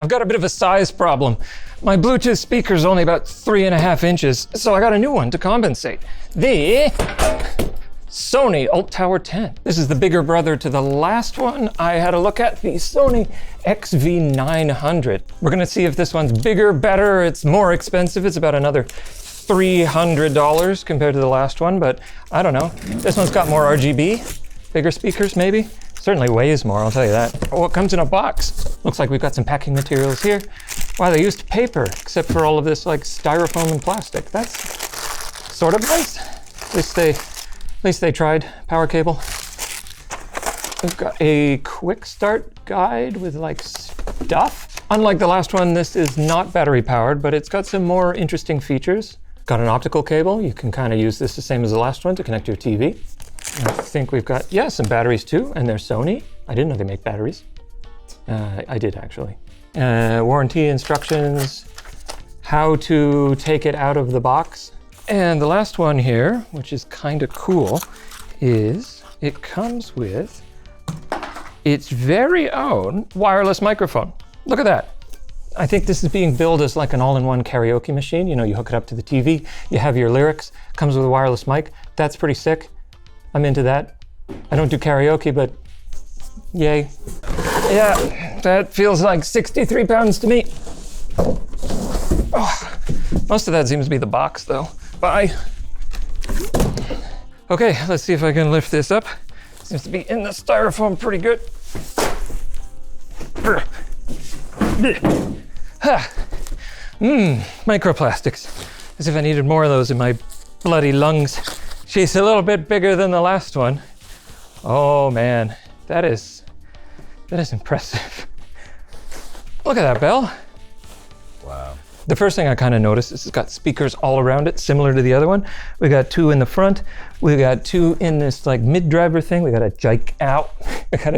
I've got a bit of a size problem. My Bluetooth speaker's only about 3.5 inches, so I got a new one to compensate. The Sony ULT TOWER 10. This is the bigger brother to the last one I had a look at, the Sony XV900. We're gonna see if this one's bigger, better, it's more expensive. It's about another $300 compared to the last one, but I don't know. This one's got more RGB, bigger speakers maybe. Certainly weighs more, I'll tell you that. Oh, it comes in a box. Looks like we've got some packing materials here. Wow, they used paper, except for all of this like styrofoam and plastic. That's sort of nice. At least they tried. Power cable. We've got a quick start guide with like stuff. Unlike the last one, this is not battery powered, but it's got some more interesting features. Got an optical cable. You can kind of use this the same as the last one to connect your TV. I think we've got, yeah, some batteries too, and they're Sony. I didn't know they make batteries. I did actually. Warranty instructions, how to take it out of the box. And the last one here, which is kind of cool, is it comes with its very own wireless microphone. Look at that. I think this is being billed as like an all-in-one karaoke machine. You know, you hook it up to the TV, you have your lyrics, comes with a wireless mic. That's pretty sick. I'm into that. I don't do karaoke, but yay. Yeah, that feels like 63 pounds to me. Oh, most of that seems to be the box though. Bye. Okay, let's see if I can lift this up. Seems to be in the styrofoam pretty good. Microplastics. As if I needed more of those in my bloody lungs. She's a little bit bigger than the last one. Oh man, that is impressive. Look at that, Belle. Wow. The first thing I kind of noticed is it's got speakers all around it, similar to the other one. We got 2 in the front. We got 2 in this like mid-driver thing. We got a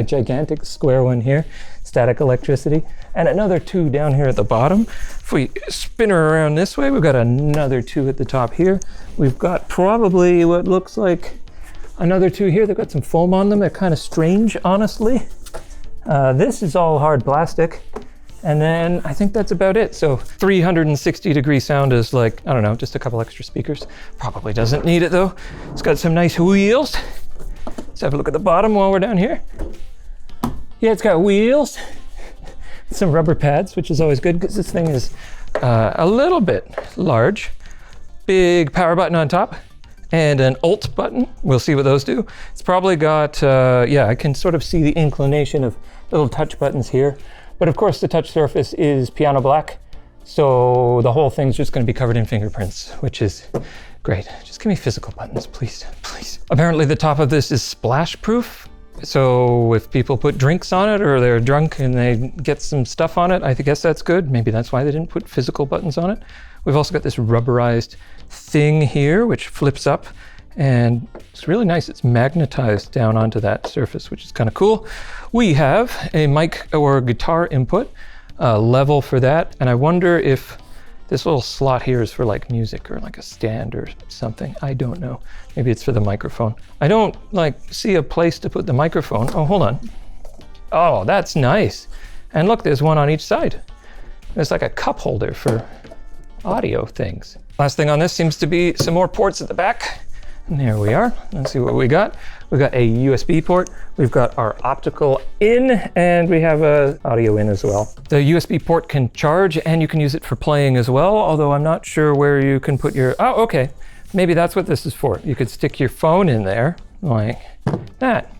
gigantic square one here, static electricity, and another 2 down here at the bottom. If we spin her around this way, we've got another 2 at the top here. We've got probably what looks like another 2 here. They've got some foam on them. They're kind of strange, honestly. This is all hard plastic. And then I think that's about it. So 360-degree sound is like, I don't know, just a couple extra speakers. Probably doesn't need it though. It's got some nice wheels. Let's have a look at the bottom while we're down here. Yeah, it's got wheels. Some rubber pads, which is always good because this thing is a little bit large. Big power button on top and an Alt button. We'll see what those do. It's probably got, yeah, I can sort of see the inclination of little touch buttons here. But of course the touch surface is piano black. So the whole thing's just gonna be covered in fingerprints, which is great. Just give me physical buttons, please, please. Apparently the top of this is splash proof. So if people put drinks on it or they're drunk and they get some stuff on it, I guess that's good. Maybe that's why they didn't put physical buttons on it. We've also got this rubberized thing here, which flips up and it's really nice. It's magnetized down onto that surface, which is kind of cool. We have a mic or guitar input level for that. And I wonder if this little slot here is for like music or like a stand or something. I don't know. Maybe it's for the microphone. I don't like see a place to put the microphone. Oh, hold on. Oh, that's nice. And look, there's one on each side. There's like a cup holder for audio things. Last thing on this seems to be some more ports at the back. And there we are. Let's see what we got. We've got a USB port. We've got our optical in, and we have a audio in as well. The USB port can charge, and you can use it for playing as well, although I'm not sure where you can put your, oh, okay. Maybe that's what this is for. You could stick your phone in there like that.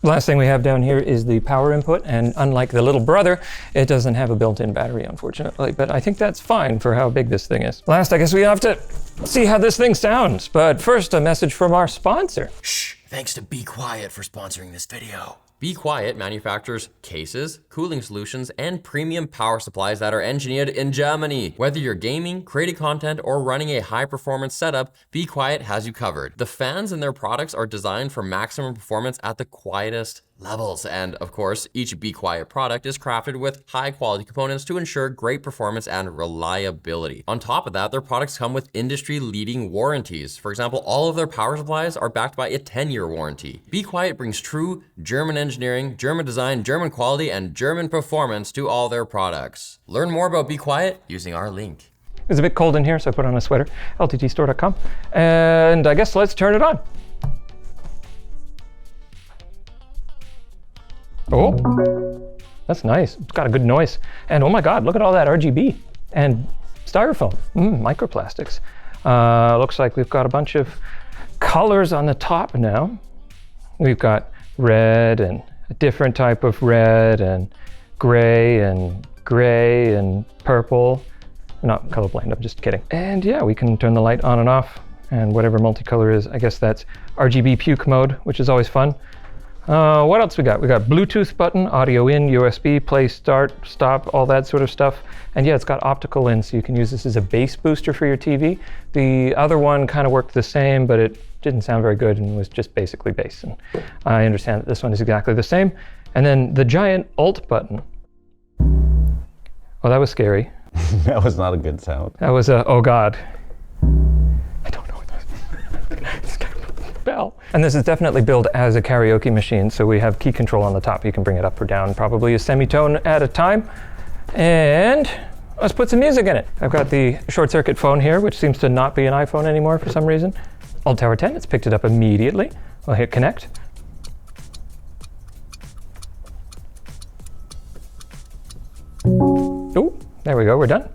The last thing we have down here is the power input, and unlike the little brother, it doesn't have a built-in battery, unfortunately, but I think that's fine for how big this thing is. Last, I guess we have to see how this thing sounds, but first, a message from our sponsor. Shh, thanks to Be Quiet for sponsoring this video. Be Quiet manufactures cases, cooling solutions, and premium power supplies that are engineered in Germany. Whether you're gaming, creating content, or running a high-performance setup, Be Quiet has you covered. The fans in their products are designed for maximum performance at the quietest levels. And of course, each Be Quiet product is crafted with high quality components to ensure great performance and reliability. On top of that, their products come with industry leading warranties. For example, all of their power supplies are backed by a 10-year warranty. Be Quiet brings true German engineering, German design, German quality, and German performance to all their products. Learn more about Be Quiet using our link. It's a bit cold in here, so I put on a sweater, lttstore.com, and I guess let's turn it on. Oh, that's nice. It's got a good noise. And oh my God, look at all that RGB and styrofoam, microplastics. Looks like we've got a bunch of colors on the top now. We've got red and a different type of red and gray and purple. I'm not colorblind, I'm just kidding. And yeah, we can turn the light on and off and whatever multicolor is, I guess that's RGB puke mode, which is always fun. What else we got? We got Bluetooth button, audio in, USB, play, start, stop, all that sort of stuff. And yeah, it's got optical in, so you can use this as a bass booster for your TV. The other one kind of worked the same, but it didn't sound very good and was just basically bass. And I understand that this one is exactly the same. And then the giant Alt button. Oh, that was scary. That was not a good sound. That was a, oh God. I don't know what that is. Bell. And this is definitely billed as a karaoke machine, so we have key control on the top. You can bring it up or down, probably a semitone at a time. And let's put some music in it. I've got the ShortCircuit phone here, which seems to not be an iPhone anymore for some reason. ULT TOWER 10, it's picked it up immediately. We'll hit connect. Oh, there we go, we're done.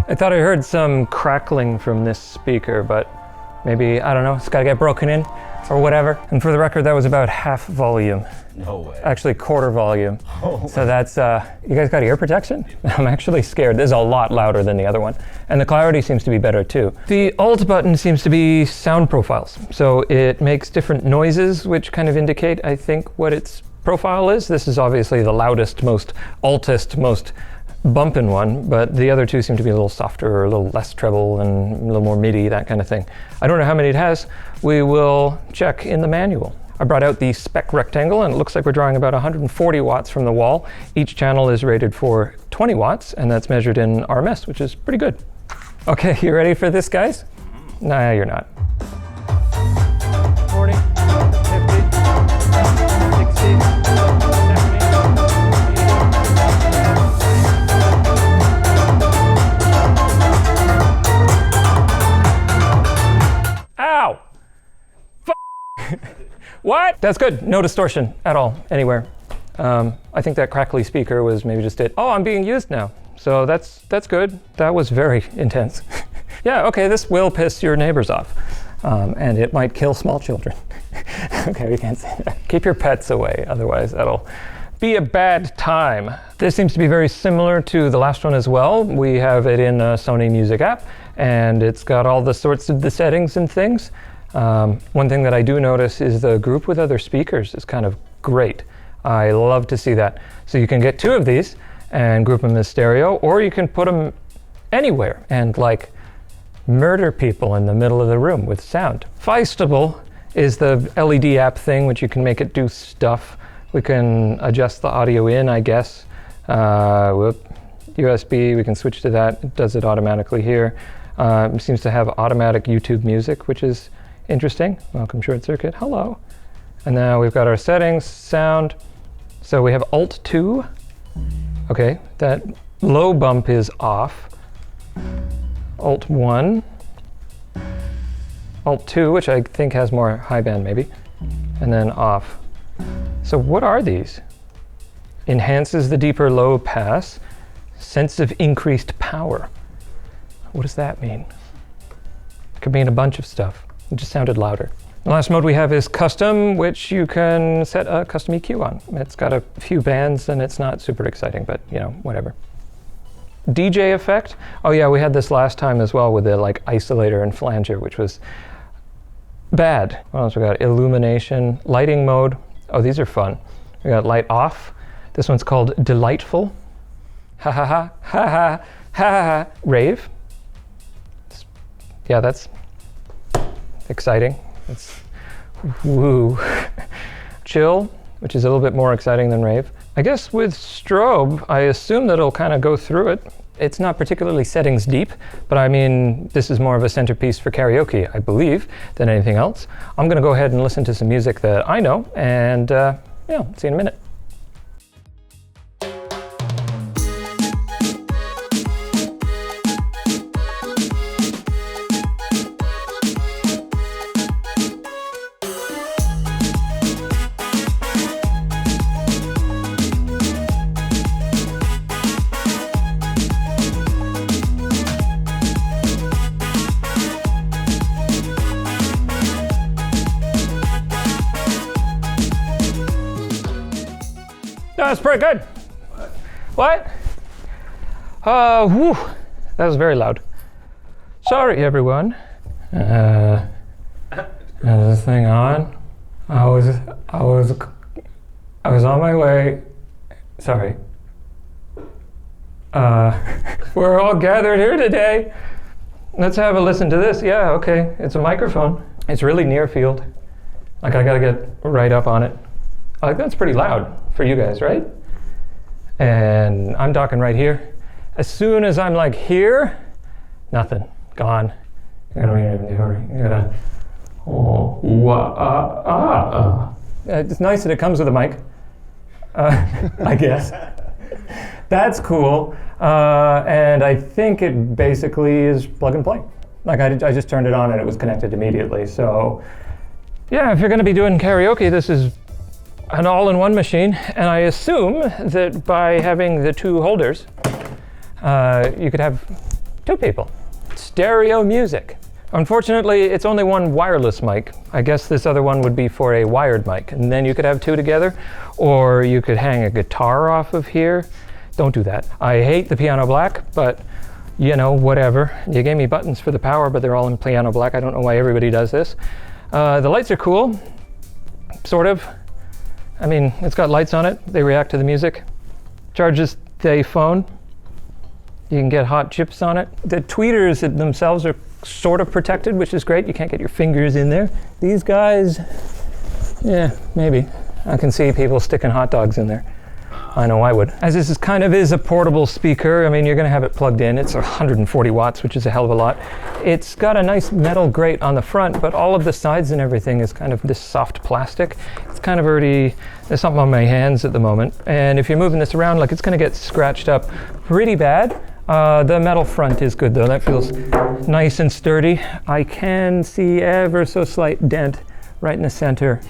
I thought I heard some crackling from this speaker, but maybe, I don't know, it's gotta get broken in or whatever. And for the record, that was about half volume. No way. Actually, quarter volume. Oh. So that's, you guys got ear protection? I'm actually scared. This is a lot louder than the other one. And the clarity seems to be better too. The Alt button seems to be sound profiles. So it makes different noises, which kind of indicate, I think, what its profile is. This is obviously the loudest, most altest, most bumping one, but the other two seem to be a little softer or a little less treble and a little more MIDI, that kind of thing. I don't know how many it has. We will check in the manual. I brought out the spec rectangle and it looks like we're drawing about 140 watts from the wall. Each channel is rated for 20 watts and that's measured in RMS, which is pretty good. Okay, you ready for this, guys? Nah, you're not. 40, 50, 60, 70. Ow! What? That's good. No distortion at all, anywhere. I think that crackly speaker was maybe just it. Oh, I'm being used now. So that's good. That was very intense. Yeah, okay, this will piss your neighbors off. And it might kill small children. Okay, we can't say that. Keep your pets away, otherwise that'll be a bad time. This seems to be very similar to the last one as well. We have it in a Sony Music app, and it's got all the sorts of the settings and things. One thing that I do notice is the group with other speakers is kind of great. I love to see that. So you can get two of these and group them as stereo, or you can put them anywhere and like murder people in the middle of the room with sound. Feistable is the LED app thing, which you can make it do stuff. We can adjust the audio in, I guess. USB, we can switch to that. It does it automatically here. It seems to have automatic YouTube music, which is interesting. Welcome, ShortCircuit. Hello. And now we've got our settings, sound. So we have Alt 2. Okay, that low bump is off. Alt 1. Alt 2, which I think has more high band maybe. And then off. So what are these? Enhances the deeper low pass. Sense of increased power. What does that mean? It could mean a bunch of stuff. It just sounded louder. The last mode we have is custom, which you can set a custom EQ on. It's got a few bands and it's not super exciting, but you know, whatever. DJ effect. Oh yeah, we had this last time as well with the like isolator and flanger, which was bad. What else we got? Illumination, lighting mode. Oh, these are fun. We got light off. This one's called Delightful. Ha ha ha ha ha ha ha. Rave. Yeah, that's exciting. It's woo. Chill, which is a little bit more exciting than rave. I guess with strobe, I assume that it'll kind of go through it. It's not particularly settings deep, but I mean, this is more of a centerpiece for karaoke, I believe, than anything else. I'm gonna go ahead and listen to some music that I know, and yeah, see you in a minute. That's pretty good. What? Whew. That was very loud. Sorry, everyone. Is this thing on? I was on my way. Sorry. We're all gathered here today. Let's have a listen to this. Yeah, okay. It's a microphone. It's really near field. Like, I gotta get right up on it. Like, that's pretty loud for you guys, right? And I'm talking right here. As soon as I'm like here, nothing, gone. It's nice that it comes with a mic, I guess. That's cool. And I think it basically is plug and play. Like, I just turned it on and it was connected immediately. So yeah, if you're gonna be doing karaoke, this is an all-in-one machine, and I assume that by having the two holders, you could have two people. Stereo music. Unfortunately, it's only one wireless mic. I guess this other one would be for a wired mic, and then you could have two together, or you could hang a guitar off of here. Don't do that. I hate the piano black, but you know, whatever. You gave me buttons for the power, but they're all in piano black. I don't know why everybody does this. The lights are cool, sort of. I mean, it's got lights on it. They react to the music. Charges the phone. You can get hot chips on it. The tweeters themselves are sort of protected, which is great. You can't get your fingers in there. These guys, yeah, maybe. I can see people sticking hot dogs in there. I know I would. As this is kind of is a portable speaker, I mean, you're gonna have it plugged in. It's 140 watts, which is a hell of a lot. It's got a nice metal grate on the front, but all of the sides and everything is kind of this soft plastic. It's kind of already, there's something on my hands at the moment. And if you're moving this around, like, it's gonna get scratched up pretty bad. The metal front is good though. That feels nice and sturdy. I can see ever so slight dent right in the center.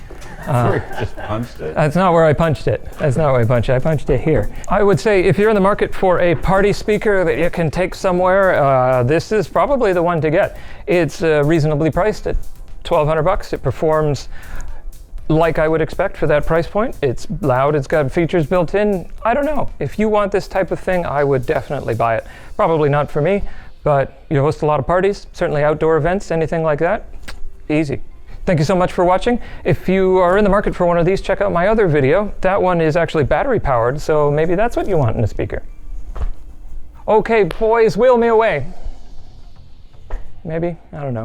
Just punched it? That's not where I punched it. That's not where I punched it. I punched it here. I would say if you're in the market for a party speaker that you can take somewhere, this is probably the one to get. It's reasonably priced at $1,200. It performs like I would expect for that price point. It's loud, it's got features built in. I don't know. If you want this type of thing, I would definitely buy it. Probably not for me, but you host a lot of parties, certainly outdoor events, anything like that, easy. Thank you so much for watching. If you are in the market for one of these, check out my other video. That one is actually battery powered, so maybe that's what you want in a speaker. Okay, boys, wheel me away. Maybe, I don't know.